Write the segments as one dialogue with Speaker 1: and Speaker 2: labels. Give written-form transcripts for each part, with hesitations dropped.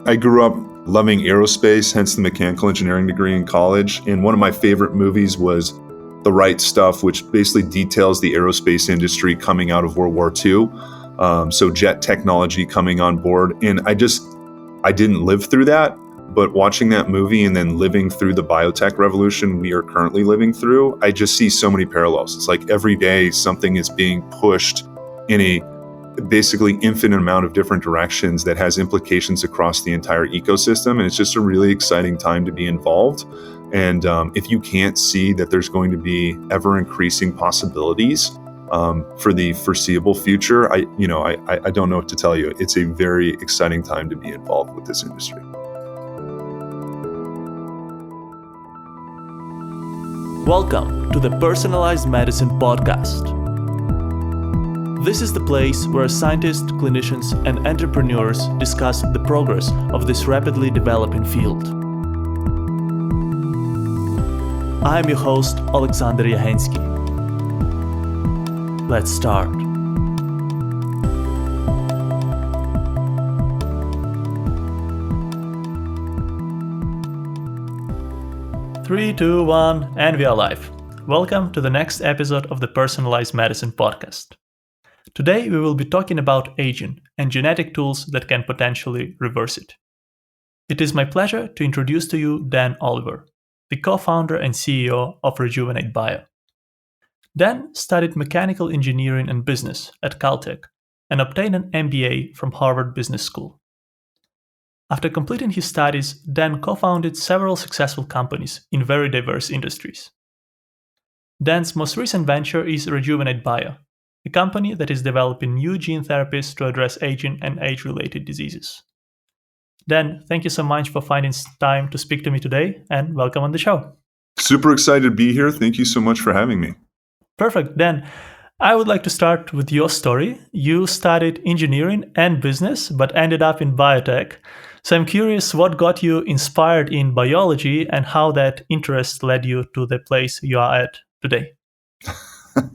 Speaker 1: I grew up loving aerospace, hence the mechanical engineering degree in college. And one of my favorite movies was The Right Stuff, which basically details the aerospace industry coming out of World War II. So jet technology coming on board. And I didn't live through that, but watching that movie and then living through the biotech revolution we are currently living through, I just see so many parallels. It's like every day something is being pushed in a basically infinite amount of different directions that has implications across the entire ecosystem. And it's just a really exciting time to be involved. And if you can't see that there's going to be ever increasing possibilities for the foreseeable future, I don't know what to tell you. It's a very exciting time to be involved with this industry.
Speaker 2: Welcome to the Personalized Medicine Podcast. This is the place where scientists, clinicians, and entrepreneurs discuss the progress of this rapidly developing field. I am your host, Alexander Yahensky. Let's start. Three, two, one, and we are live. Welcome to the next episode of the Personalized Medicine Podcast. Today, we will be talking about aging and genetic tools that can potentially reverse it. It is my pleasure to introduce to you Dan Oliver, the co-founder and CEO of Rejuvenate Bio. Dan studied mechanical engineering and business at Caltech and obtained an MBA from Harvard Business School. After completing his studies, Dan co-founded several successful companies in very diverse industries. Dan's most recent venture is Rejuvenate Bio, a company that is developing new gene therapies to address aging and age-related diseases. Dan, thank you so much for finding time to speak to me today, and welcome on the show.
Speaker 1: Super excited to be here. Thank you so much for having me.
Speaker 2: Perfect. Dan, I would like to start with your story. You studied engineering and business, but ended up in biotech. So I'm curious what got you inspired in biology and how that interest led you to the place you are at today.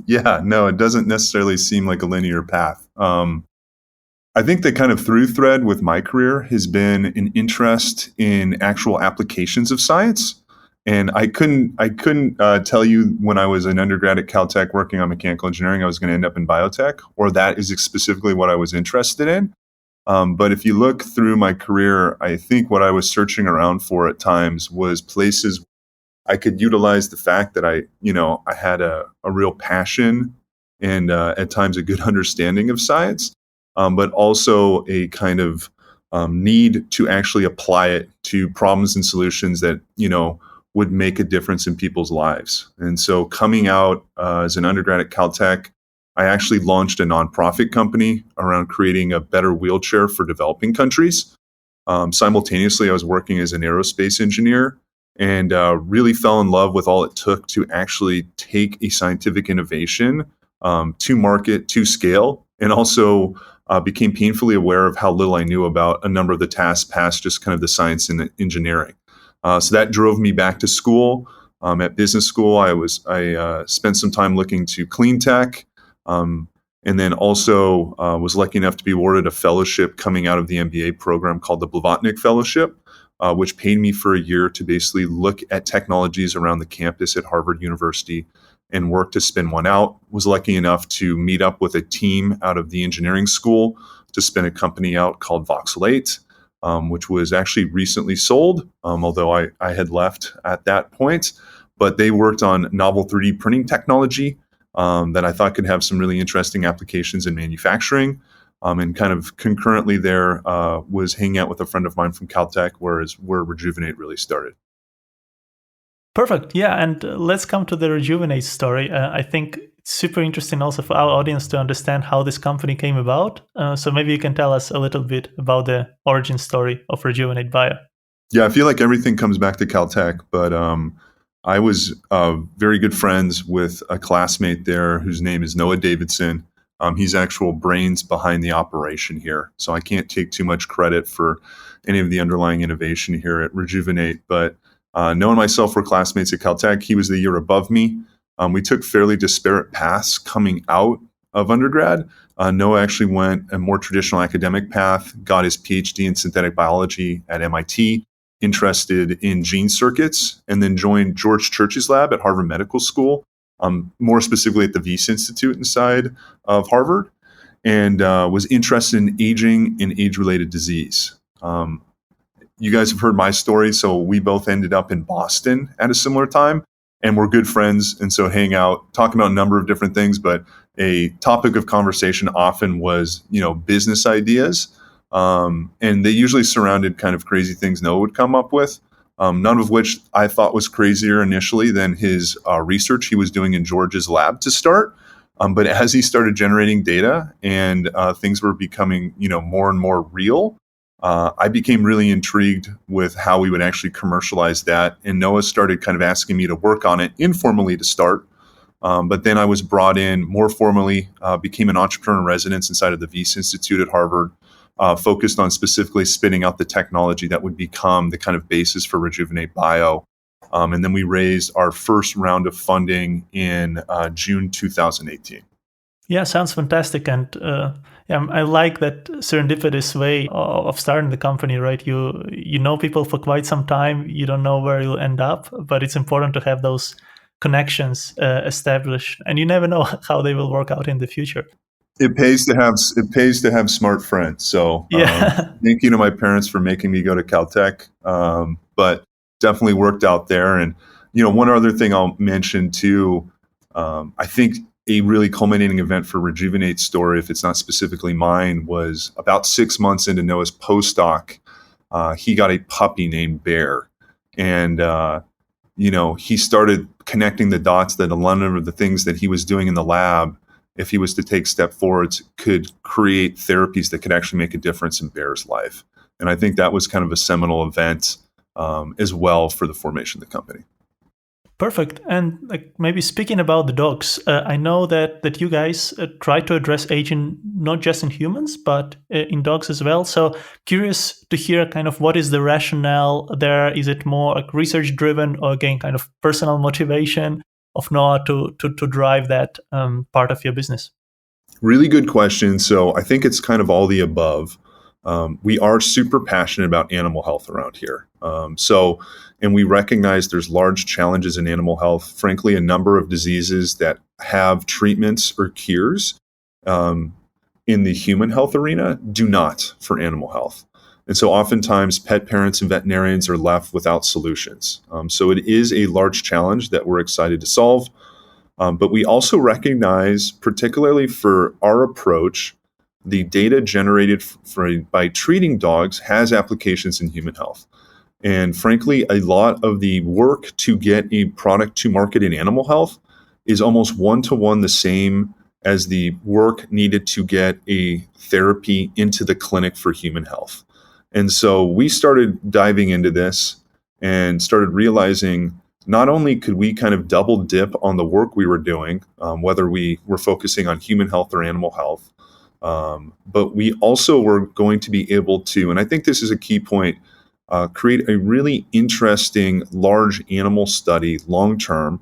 Speaker 1: Yeah, no, it doesn't necessarily seem like a linear path. I think the kind of through thread with my career has been an interest in actual applications of science. And I couldn't tell you when I was an undergrad at Caltech working on mechanical engineering, I was going to end up in biotech, or that is specifically what I was interested in. But if you look through my career, I think what I was searching around for at times was places I could utilize the fact that I had a real passion and at times a good understanding of science, but also a kind of need to actually apply it to problems and solutions that, would make a difference in people's lives. And so coming out as an undergrad at Caltech, I actually launched a nonprofit company around creating a better wheelchair for developing countries. Simultaneously, I was working as an aerospace engineer and really fell in love with all it took to actually take a scientific innovation to market, to scale, and also became painfully aware of how little I knew about a number of the tasks past just kind of the science and the engineering. So that drove me back to school. At business school, I spent some time looking to clean tech, and then also was lucky enough to be awarded a fellowship coming out of the MBA program called the Blavatnik Fellowship, which paid me for a year to basically look at technologies around the campus at Harvard University and work to spin one out. Was lucky enough to meet up with a team out of the engineering school to spin a company out called Voxel 8, which was actually recently sold, although I had left at that point. But they worked on novel 3D printing technology that I thought could have some really interesting applications in manufacturing. And kind of concurrently there was hanging out with a friend of mine from Caltech, where Rejuvenate really started.
Speaker 2: Perfect. Yeah, and let's come to the Rejuvenate story. I think it's super interesting also for our audience to understand how this company came about. So maybe you can tell us a little bit about the origin story of Rejuvenate Bio.
Speaker 1: Yeah, I feel like everything comes back to Caltech, but I was very good friends with a classmate there whose name is Noah Davidsohn. He's actual brains behind the operation here. So I can't take too much credit for any of the underlying innovation here at Rejuvenate, but Noah and myself were classmates at Caltech. He was the year above me. We took fairly disparate paths coming out of undergrad. Noah actually went a more traditional academic path, got his PhD in synthetic biology at MIT, interested in gene circuits, and then joined George Church's lab at Harvard Medical School, more specifically at the Wyss Institute inside of Harvard, and was interested in aging and age-related disease. You guys have heard my story, so we both ended up in Boston at a similar time, and we're good friends, and so hang out, talking about a number of different things, but a topic of conversation often was, business ideas, and they usually surrounded kind of crazy things Noah would come up with, none of which I thought was crazier initially than his research he was doing in George's lab to start. But as he started generating data and things were becoming, more and more real, I became really intrigued with how we would actually commercialize that. And Noah started kind of asking me to work on it informally to start. But then I was brought in more formally, became an entrepreneur in residence inside of the Wyss Institute at Harvard, focused on specifically spitting out the technology that would become the kind of basis for Rejuvenate Bio. And then we raised our first round of funding in June 2018.
Speaker 2: Yeah, sounds fantastic. And I like that serendipitous way of starting the company, right? You know people for quite some time. You don't know where you'll end up, but it's important to have those connections established, and you never know how they will work out in the future.
Speaker 1: It pays to have smart friends. So thank you to my parents for making me go to Caltech. But definitely worked out there. And one other thing I'll mention too. I think a really culminating event for Rejuvenate's story, if it's not specifically mine, was about 6 months into Noah's postdoc. He got a puppy named Bear, and he started connecting the dots that a lot of the things that he was doing in the lab, if he was to take step forwards, could create therapies that could actually make a difference in Bear's life. And I think that was kind of a seminal event as well for the formation of the company.
Speaker 2: Perfect. And maybe speaking about the dogs, I know that you guys try to address aging not just in humans, but in dogs as well. So curious to hear kind of what is the rationale there. Is it more research driven, or again, kind of personal motivation of Noah to drive that part of your business?
Speaker 1: Really good question. So I think it's kind of all the above. We are super passionate about animal health around here. And we recognize there's large challenges in animal health. Frankly, a number of diseases that have treatments or cures in the human health arena do not for animal health. And so oftentimes pet parents and veterinarians are left without solutions. So it is a large challenge that we're excited to solve. But we also recognize, particularly for our approach, the data generated by treating dogs has applications in human health. And frankly, a lot of the work to get a product to market in animal health is almost one-to-one the same as the work needed to get a therapy into the clinic for human health. And so we started diving into this and started realizing not only could we kind of double dip on the work we were doing, whether we were focusing on human health or animal health, but we also were going to be able to, and I think this is a key point, create a really interesting large animal study long-term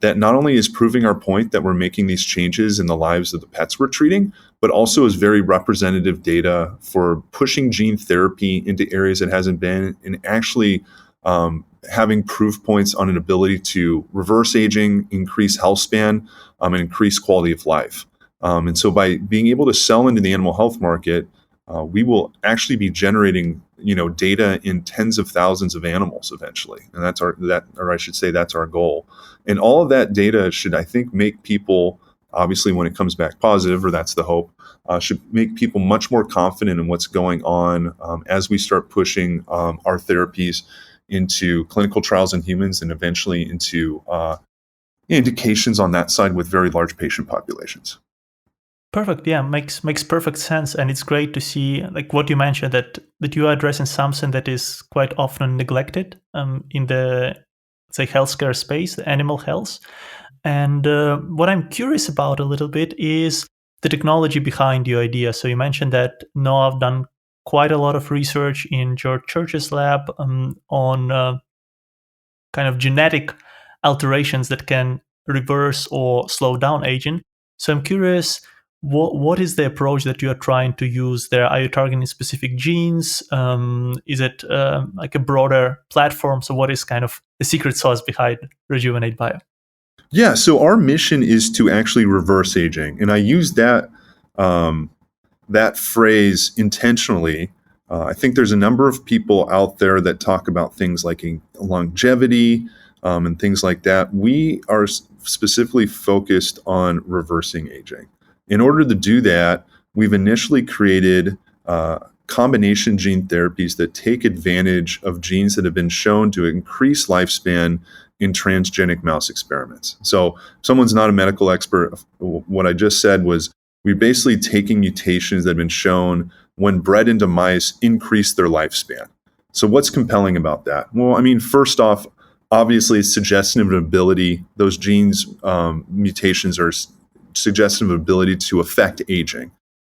Speaker 1: that not only is proving our point that we're making these changes in the lives of the pets we're treating, but also is very representative data for pushing gene therapy into areas it hasn't been, and actually having proof points on an ability to reverse aging, increase health span, and increase quality of life. And so by being able to sell into the animal health market, we will actually be generating, data in tens of thousands of animals eventually, and that's our goal. And all of that data should, I think, make people, obviously, when it comes back positive, or that's the hope, should make people much more confident in what's going on as we start pushing our therapies into clinical trials in humans and eventually into indications on that side with very large patient populations.
Speaker 2: Perfect. Yeah, makes perfect sense, and it's great to see what you mentioned that you are addressing something that is quite often neglected in the healthcare space, the animal health. And what I'm curious about a little bit is the technology behind your idea. So you mentioned that Noah have done quite a lot of research in George Church's lab on kind of genetic alterations that can reverse or slow down aging. So I'm curious, what is the approach that you are trying to use there? Are you targeting specific genes? Is it like a broader platform? So what is kind of the secret sauce behind Rejuvenate Bio?
Speaker 1: Yeah, so our mission is to actually reverse aging, and I use that phrase intentionally. I think there's a number of people out there that talk about things like longevity and things like that. We are specifically focused on reversing aging. In order to do that, we've initially created combination gene therapies that take advantage of genes that have been shown to increase lifespan in transgenic mouse experiments. So, if someone's not a medical expert, what I just said was we're basically taking mutations that have been shown when bred into mice increase their lifespan. So what's compelling about that? Well, I mean, first off, obviously it's suggestive of ability. Those genes, mutations are suggestive of ability to affect aging.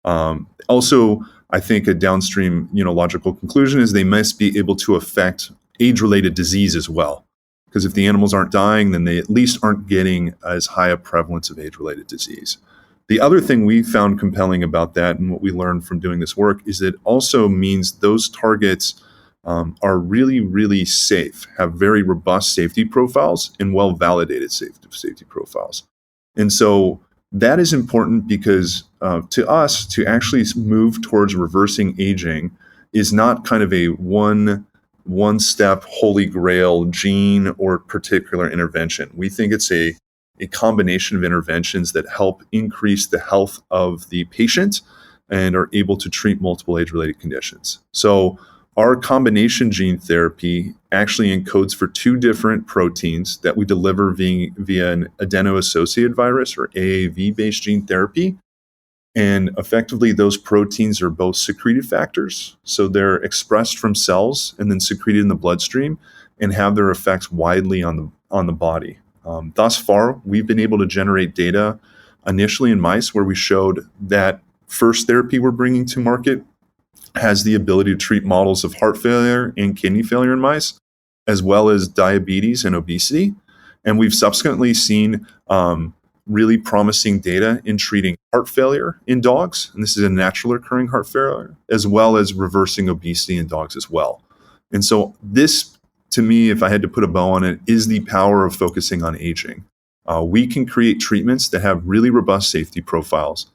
Speaker 1: Also, I think a downstream, logical conclusion is they must be able to affect age-related disease as well. Because if the animals aren't dying, then they at least aren't getting as high a prevalence of age-related disease. The other thing we found compelling about that and what we learned from doing this work is it also means those targets are really, really safe, have very robust safety profiles and well-validated safety profiles. And so that is important because to us, to actually move towards reversing aging is not kind of a one-step holy grail gene or particular intervention. We think it's a combination of interventions that help increase the health of the patient and are able to treat multiple age-related conditions. So our combination gene therapy actually encodes for two different proteins that we deliver via an adeno-associated virus or AAV-based gene therapy. And effectively, those proteins are both secreted factors. So they're expressed from cells and then secreted in the bloodstream and have their effects widely on the body. Thus far, we've been able to generate data initially in mice where we showed that first therapy we're bringing to market has the ability to treat models of heart failure and kidney failure in mice, as well as diabetes and obesity. And we've subsequently seen really promising data in treating heart failure in dogs, and this is a naturally occurring heart failure, as well as reversing obesity in dogs as well. And so this, to me, if I had to put a bow on it, is the power of focusing on aging. We can create treatments that have really robust safety profiles,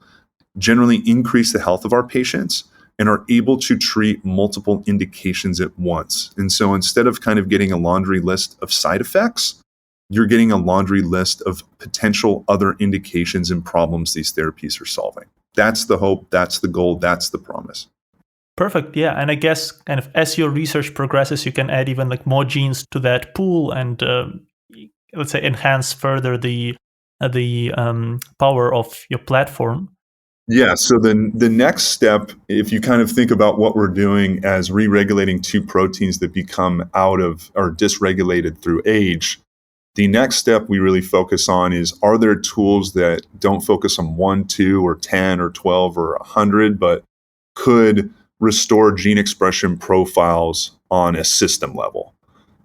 Speaker 1: generally increase the health of our patients, and are able to treat multiple indications at once. And so instead of kind of getting a laundry list of side effects, you're getting a laundry list of potential other indications and problems these therapies are solving. That's the hope, that's the goal, that's the promise.
Speaker 2: Perfect. Yeah. And I guess kind of as your research progresses, you can add even like more genes to that pool and let's say enhance further the power of your platform.
Speaker 1: Yeah. So then the next step, if you kind of think about what we're doing as re-regulating two proteins that become out of or dysregulated through age, the next step we really focus on is, are there tools that don't focus on 1, 2, or 10, or 12, or 100, but could restore gene expression profiles on a system level?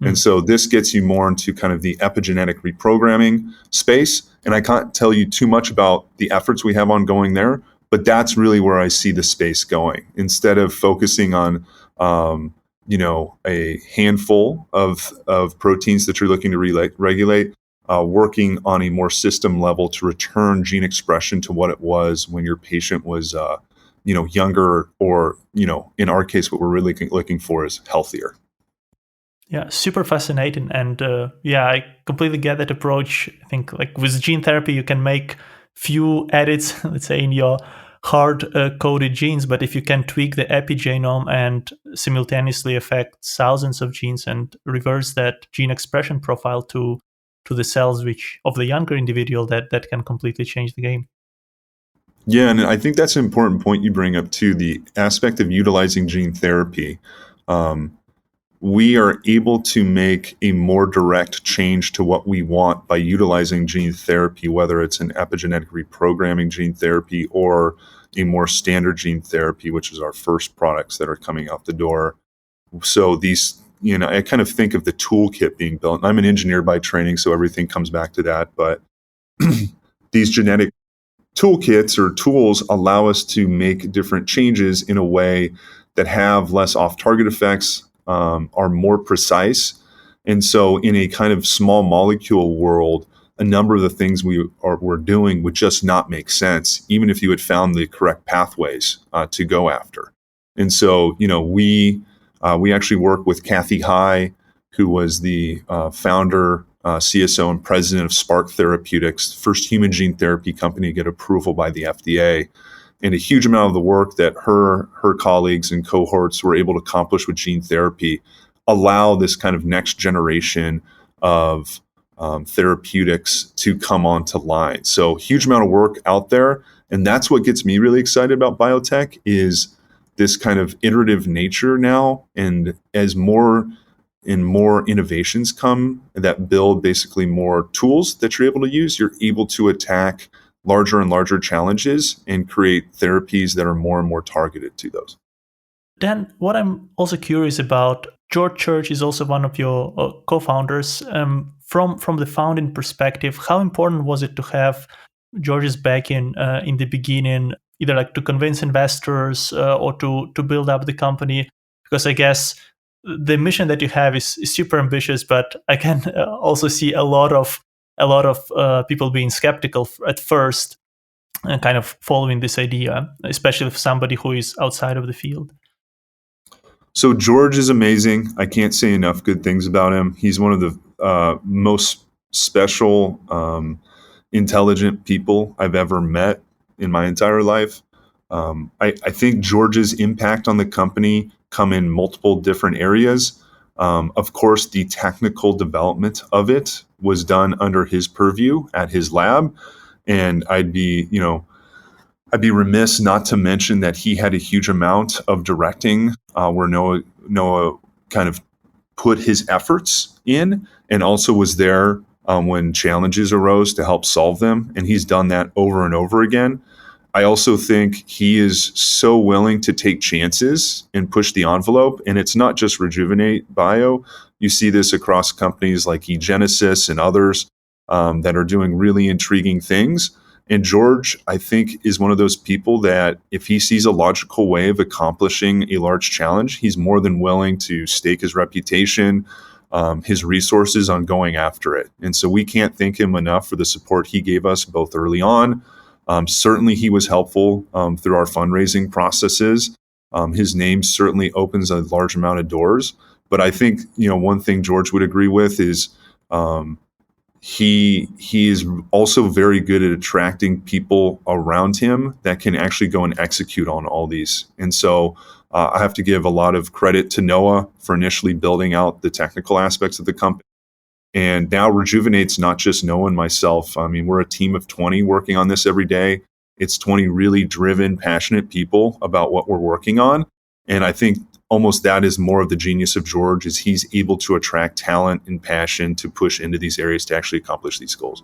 Speaker 1: And so this gets you more into kind of the epigenetic reprogramming space. And I can't tell you too much about the efforts we have ongoing there, but that's really where I see the space going. Instead of focusing on a handful of proteins that you're looking to regulate, working on a more system level to return gene expression to what it was when your patient was younger, or in our case, what we're really looking for is healthier.
Speaker 2: Yeah, super fascinating. And I completely get that approach. I think like with gene therapy, you can make few edits, let's say in your hard-coded genes, but if you can tweak the epigenome and simultaneously affect thousands of genes and reverse that gene expression profile to the cells of the younger individual, that can completely change the game.
Speaker 1: Yeah, and I think that's an important point you bring up too, the aspect of utilizing gene therapy. We are able to make a more direct change to what we want by utilizing gene therapy, whether it's an epigenetic reprogramming gene therapy or a more standard gene therapy, which is our first products that are coming out the door. So these, I kind of think of the toolkit being built. I'm an engineer by training, so everything comes back to that. But these genetic toolkits or tools allow us to make different changes in a way that have less off-target effects, are more precise. And so in a kind of small molecule world, a number of the things we're doing would just not make sense, even if you had found the correct pathways to go after. And so, we actually work with Kathy High, who was the founder, CSO, and president of Spark Therapeutics, first human gene therapy company to get approval by the FDA. And a huge amount of the work that her colleagues and cohorts were able to accomplish with gene therapy allow this kind of next generation of therapeutics to come onto line. So huge amount of work out there. And that's what gets me really excited about biotech is this kind of iterative nature now. And as more and more innovations come that build basically more tools that you're able to use, you're able to attack larger and larger challenges and create therapies that are more and more targeted to those.
Speaker 2: Dan, what I'm also curious about, George Church is also one of your co-founders. From the founding perspective, how important was it to have George's backing in the beginning, either like to convince investors or to build up the company? Because I guess the mission that you have is super ambitious, but I can also see a lot of people being skeptical at first and kind of following this idea, especially if somebody who is outside of the field.
Speaker 1: So George is amazing. I can't say enough good things about him. He's one of the most special, intelligent people I've ever met in my entire life. I think George's impact on the company come in multiple different areas. Of course, the technical development of it was done under his purview at his lab. And I'd be remiss not to mention that he had a huge amount of directing where Noah kind of put his efforts in and also was there when challenges arose to help solve them. And he's done that over and over again. I also think he is so willing to take chances and push the envelope. And it's not just Rejuvenate Bio. You see this across companies like Epigenetic and others that are doing really intriguing things. And George, I think, is one of those people that if he sees a logical way of accomplishing a large challenge, he's more than willing to stake his reputation, his resources on going after it. And so we can't thank him enough for the support he gave us both early on. Certainly, he was helpful through our fundraising processes. His name certainly opens a large amount of doors. But I think, one thing George would agree with is he is also very good at attracting people around him that can actually go and execute on all these. And so I have to give a lot of credit to Noah for initially building out the technical aspects of the company. And now Rejuvenate's not just Noah and myself. I mean, we're a team of 20 working on this every day. It's 20 really driven, passionate people about what we're working on. And I think almost that is more of the genius of George, is he's able to attract talent and passion to push into these areas to actually accomplish these goals.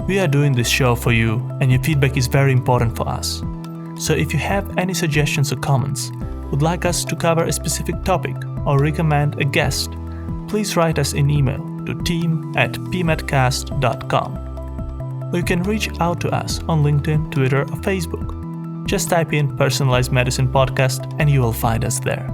Speaker 2: We are doing this show for you, and your feedback is very important for us. So if you have any suggestions or comments, would like us to cover a specific topic or recommend a guest, please write us an email to team@pmedcast.com. Or you can reach out to us on LinkedIn, Twitter, or Facebook. Just type in Personalized Medicine Podcast and you will find us there.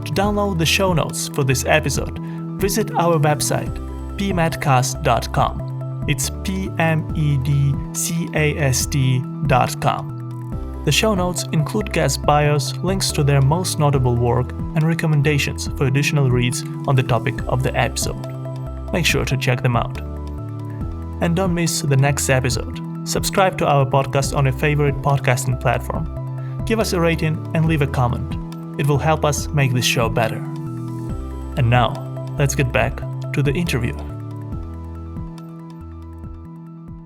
Speaker 2: To download the show notes for this episode, visit our website, pmedcast.com. It's PMEDCAST.com. The show notes include guest bios, links to their most notable work, and recommendations for additional reads on the topic of the episode. Make sure to check them out. And don't miss the next episode. Subscribe to our podcast on your favorite podcasting platform. Give us a rating and leave a comment. It will help us make this show better. And now, let's get back to the interview.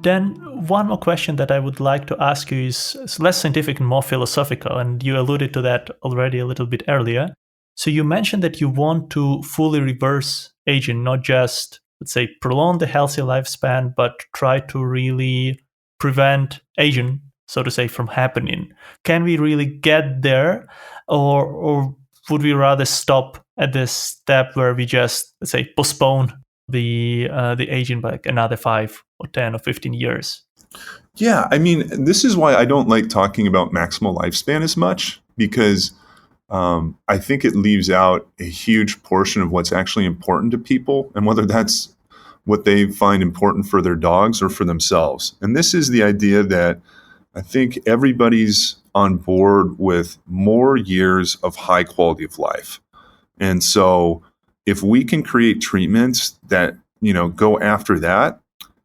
Speaker 2: Then, one more question that I would like to ask you is less scientific and more philosophical, and you alluded to that already a little bit earlier. So you mentioned that you want to fully reverse aging, not just, let's say, prolong the healthy lifespan, but try to really prevent aging, so to say, from happening. Can we really get there, or would we rather stop at this step where we just, let's say, postpone the aging by like another 5 or 10 or 15 years?
Speaker 1: Yeah, I mean, this is why I don't like talking about maximal lifespan as much, because I think it leaves out a huge portion of what's actually important to people, and whether that's what they find important for their dogs or for themselves. And this is the idea that I think everybody's on board with more years of high quality of life. And so if we can create treatments that, go after that,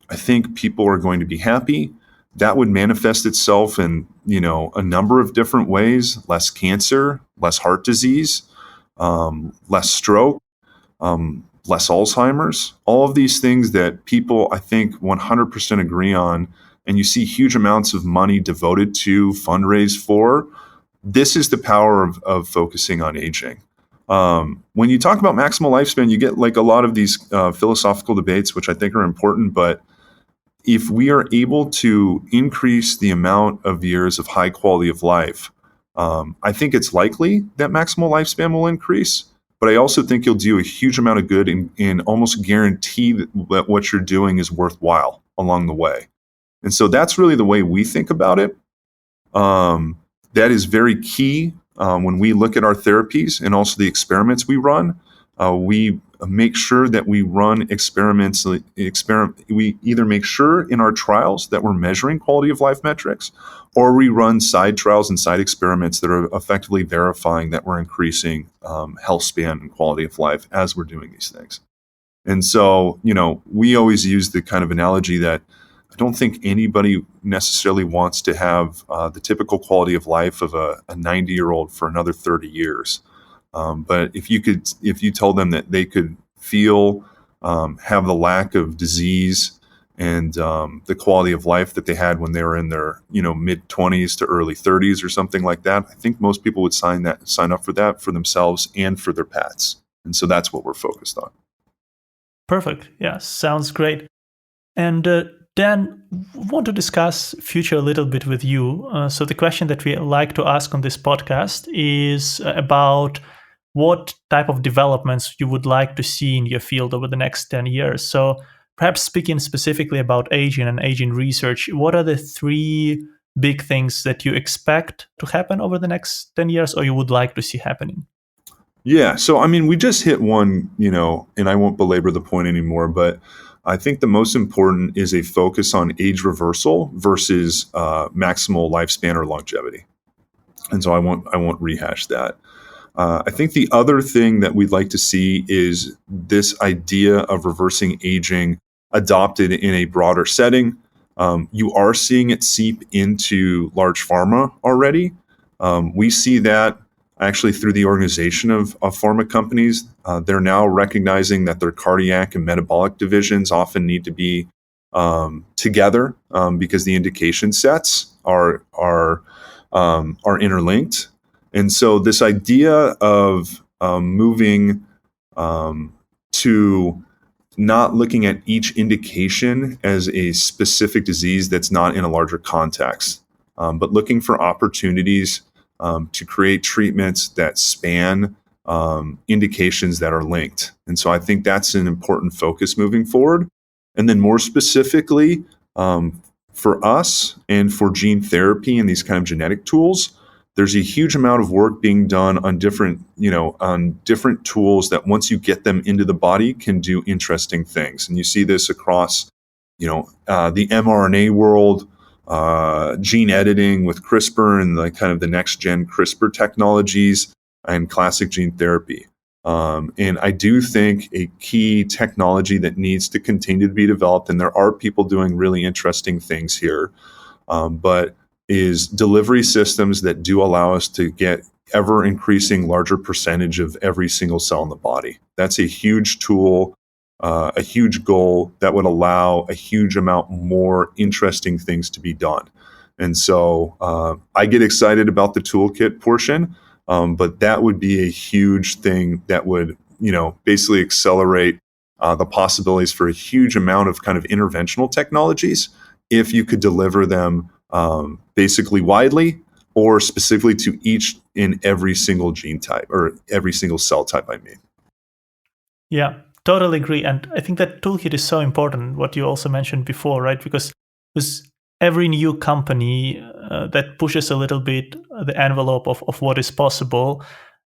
Speaker 1: I think people are going to be happy. That would manifest itself in, a number of different ways: less cancer, less heart disease, less stroke, less Alzheimer's, all of these things that people, I think, 100% agree on. And you see huge amounts of money devoted to fundraise for. This is the power of focusing on aging. When you talk about maximal lifespan, you get like a lot of these philosophical debates, which I think are important. But if we are able to increase the amount of years of high quality of life, I think it's likely that maximal lifespan will increase. But I also think you'll do a huge amount of good and almost guarantee that what you're doing is worthwhile along the way. And so that's really the way we think about it. That is very key when we look at our therapies and also the experiments we run. We make sure that we run experiments. We either make sure in our trials that we're measuring quality of life metrics, or we run side trials and side experiments that are effectively verifying that we're increasing health span and quality of life as we're doing these things. And so, we always use the kind of analogy that I don't think anybody necessarily wants to have the typical quality of life of a 90-year-old for another 30 years. But if you told them that they could feel, have the lack of disease and the quality of life that they had when they were in their, mid 20s to early 30s or something like that, I think most people would sign up for that for themselves and for their pets. And so that's what we're focused on.
Speaker 2: Perfect. Yeah, sounds great. And Dan, want to discuss future a little bit with you. So the question that we like to ask on this podcast is about what type of developments you would like to see in your field over the next 10 years. So perhaps speaking specifically about aging and aging research, what are the 3 big things that you expect to happen over the next 10 years or you would like to see happening?
Speaker 1: Yeah. So, I mean, we just hit one, and I won't belabor the point anymore, but I think the most important is a focus on age reversal versus maximal lifespan or longevity. And so I won't rehash that. I think the other thing that we'd like to see is this idea of reversing aging adopted in a broader setting. You are seeing it seep into large pharma already. We see that actually through the organization of pharma companies. They're now recognizing that their cardiac and metabolic divisions often need to be together because the indication sets are interlinked. And so this idea of moving to not looking at each indication as a specific disease that's not in a larger context, but looking for opportunities to create treatments that span indications that are linked. And so I think that's an important focus moving forward. And then more specifically, for us and for gene therapy and these kind of genetic tools, there's a huge amount of work being done on different tools that once you get them into the body can do interesting things. And you see this across, the mRNA world, gene editing with CRISPR and the next gen CRISPR technologies and classic gene therapy. And I do think a key technology that needs to continue to be developed, and there are people doing really interesting things here, but is delivery systems that do allow us to get ever increasing larger percentage of every single cell in the body. That's a huge tool, a huge goal that would allow a huge amount more interesting things to be done. And so I get excited about the toolkit portion, but that would be a huge thing that would, basically accelerate the possibilities for a huge amount of kind of interventional technologies if you could deliver them basically widely or specifically to each in every single gene type or every single cell type, I mean.
Speaker 2: Yeah, totally agree. And I think that toolkit is so important, what you also mentioned before, right? Because every new company that pushes a little bit the envelope of what is possible,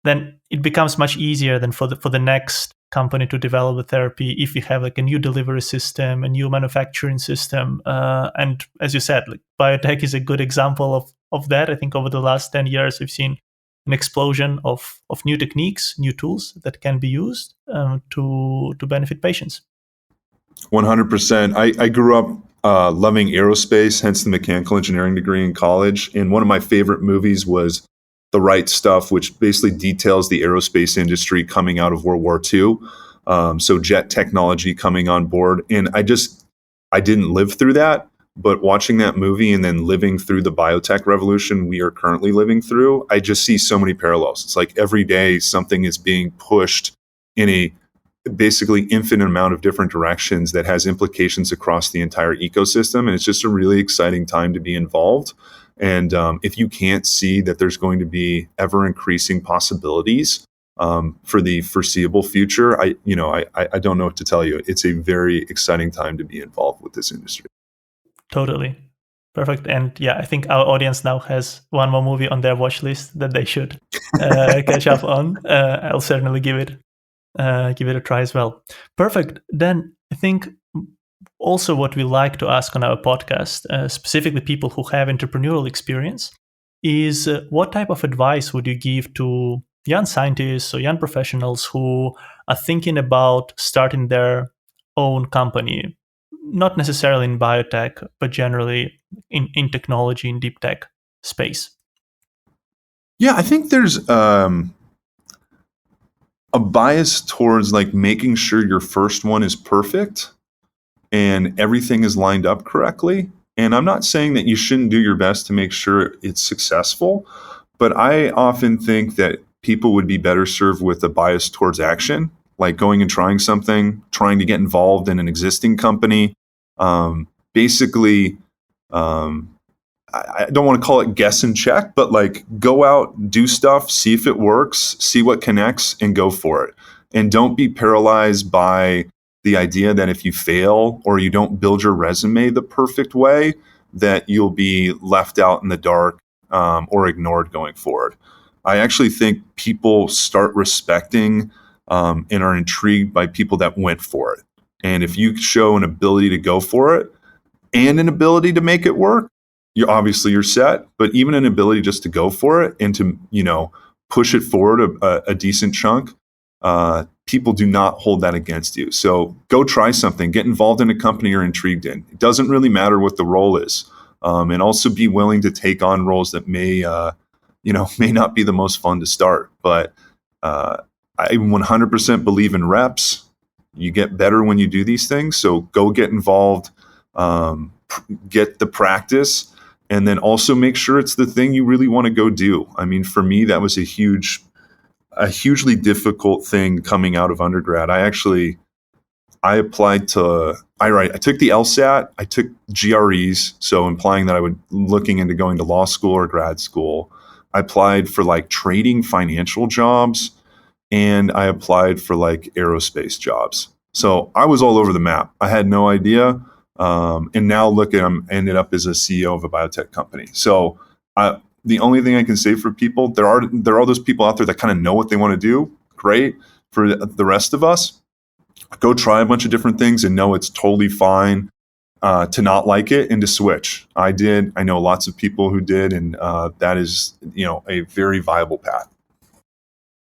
Speaker 2: then it becomes much easier than for the next company to develop a therapy if you have like a new delivery system, a new manufacturing system. And as you said, like biotech is a good example of that. I think over the last 10 years, we've seen an explosion of new techniques, new tools that can be used to benefit patients.
Speaker 1: 100%. I grew up loving aerospace, hence the mechanical engineering degree in college. And one of my favorite movies was The Right Stuff, which basically details the aerospace industry coming out of World War II. So jet technology coming on board. And I didn't live through that, but watching that movie and then living through the biotech revolution we are currently living through, I just see so many parallels. It's like every day something is being pushed in a basically infinite amount of different directions that has implications across the entire ecosystem. And it's just a really exciting time to be involved. And if you can't see that there's going to be ever increasing possibilities for the foreseeable future, I don't know what to tell you. It's a very exciting time to be involved with this industry.
Speaker 2: Totally. Perfect. And yeah, I think our audience now has one more movie on their watch list that they should catch up on. I'll certainly give it a try as well. Perfect. Then I think also what we like to ask on our podcast, specifically people who have entrepreneurial experience, is what type of advice would you give to young scientists or young professionals who are thinking about starting their own company, not necessarily in biotech, but generally in technology, in deep tech space?
Speaker 1: Yeah, I think there's a bias towards like making sure your first one is perfect and everything is lined up correctly. And I'm not saying that you shouldn't do your best to make sure it's successful, but I often think that people would be better served with a bias towards action, like going and trying something, trying to get involved in an existing company. Basically, I don't want to call it guess and check, but like go out, do stuff, see if it works, see what connects, and go for it. And don't be paralyzed by the idea that if you fail or you don't build your resume the perfect way, that you'll be left out in the dark or ignored going forward. I actually think people start respecting and are intrigued by people that went for it. And if you show an ability to go for it and an ability to make it work, you're set. But even an ability just to go for it and to push it forward a decent chunk, people do not hold that against you. So go try something, get involved in a company you're intrigued in. It doesn't really matter what the role is, and also be willing to take on roles that may not be the most fun to start. But I 100% believe in reps. You get better when you do these things. So go get involved, get the practice, and then also make sure it's the thing you really want to go do. I mean, for me, that was a hugely difficult thing coming out of undergrad. I took the LSAT, I took GREs, so implying that I would looking into going to law school or grad school. I applied for like trading financial jobs, and I applied for like aerospace jobs. So I was all over the map. I had no idea. And now look at him, ended up as a CEO of a biotech company. So the only thing I can say for people, there are those people out there that kind of know what they want to do. Great. For the rest of us, go try a bunch of different things and know it's totally fine to not like it and to switch. I did. I know lots of people who did, and that is a very viable path.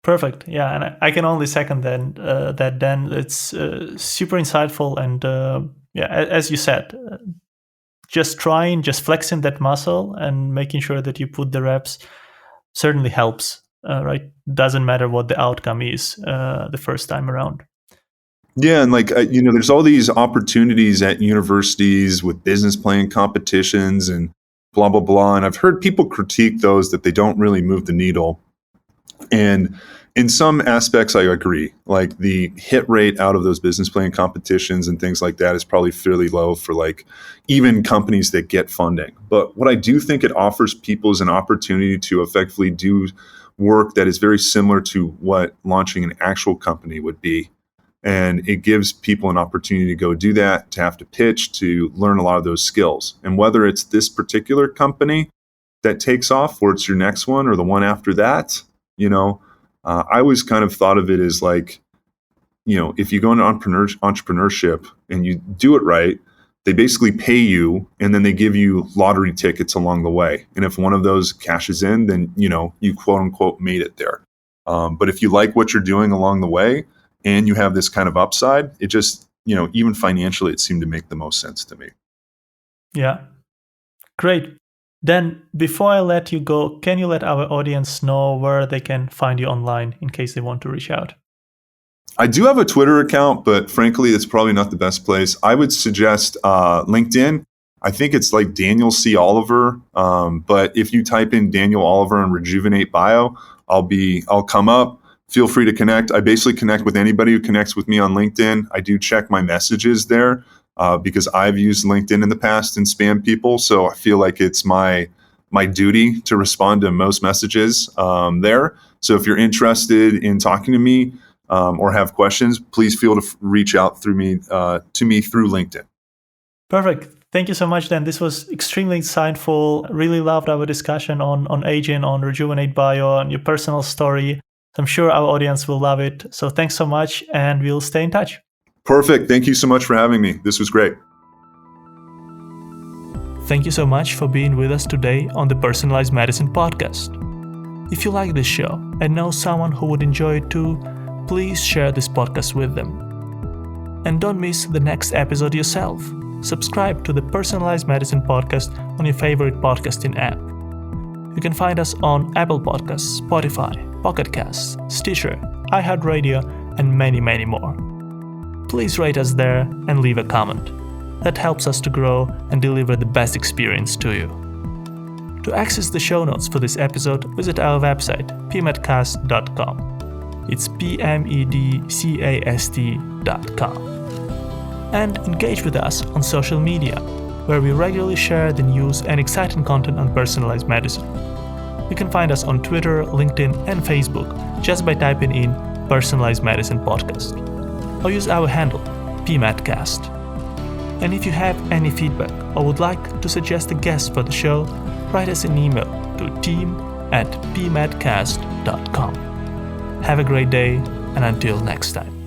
Speaker 2: Perfect. Yeah, and I can only second that. Dan, it's super insightful, and as you said, just flexing that muscle and making sure that you put the reps certainly helps. Right? Doesn't matter what the outcome is the first time around.
Speaker 1: Yeah, and there's all these opportunities at universities with business plan competitions and blah blah blah, and I've heard people critique those that they don't really move the needle. And in some aspects, I agree. Like the hit rate out of those business plan competitions and things like that is probably fairly low for like even companies that get funding. But what I do think it offers people is an opportunity to effectively do work that is very similar to what launching an actual company would be. And it gives people an opportunity to go do that, to have to pitch, to learn a lot of those skills. And whether it's this particular company that takes off, or it's your next one or the one after that, I always kind of thought of it as like, if you go into entrepreneurship and you do it right, they basically pay you and then they give you lottery tickets along the way. And if one of those cashes in, then, you quote unquote made it there. But if you like what you're doing along the way and you have this kind of upside, it just, even financially, it seemed to make the most sense to me.
Speaker 2: Yeah. Great. Then before I let you go, can you let our audience know where they can find you online in case they want to reach out?
Speaker 1: I do have a Twitter account, but frankly, it's probably not the best place. I would suggest LinkedIn. I think it's like Daniel C. Oliver. But if you type in Daniel Oliver and Rejuvenate Bio, I'll come up. Feel free to connect. I basically connect with anybody who connects with me on LinkedIn. I do check my messages there because I've used LinkedIn in the past and spam people. So I feel like it's my duty to respond to most messages there. So if you're interested in talking to me, or have questions, please feel to reach out to me through LinkedIn.
Speaker 2: Perfect. Thank you so much, Dan. This was extremely insightful. Really loved our discussion on aging, on Rejuvenate Bio, and your personal story. I'm sure our audience will love it. So thanks so much, and we'll stay in touch.
Speaker 1: Perfect. Thank you so much for having me. This was great.
Speaker 2: Thank you so much for being with us today on the Personalized Medicine podcast. If you like this show and know someone who would enjoy it too, please share this podcast with them. And don't miss the next episode yourself. Subscribe to the Personalized Medicine podcast on your favorite podcasting app. You can find us on Apple Podcasts, Spotify, Pocket Casts, Stitcher, iHeartRadio, and many, many more. Please rate us there and leave a comment. That helps us to grow and deliver the best experience to you. To access the show notes for this episode, visit our website, pmedcast.com. It's pmedcast.com. And engage with us on social media, where we regularly share the news and exciting content on personalized medicine. You can find us on Twitter, LinkedIn, and Facebook just by typing in Personalized Medicine Podcast, or use our handle, pmedcast. And if you have any feedback or would like to suggest a guest for the show, write us an email to team@pmedcast.com. Have a great day, and until next time.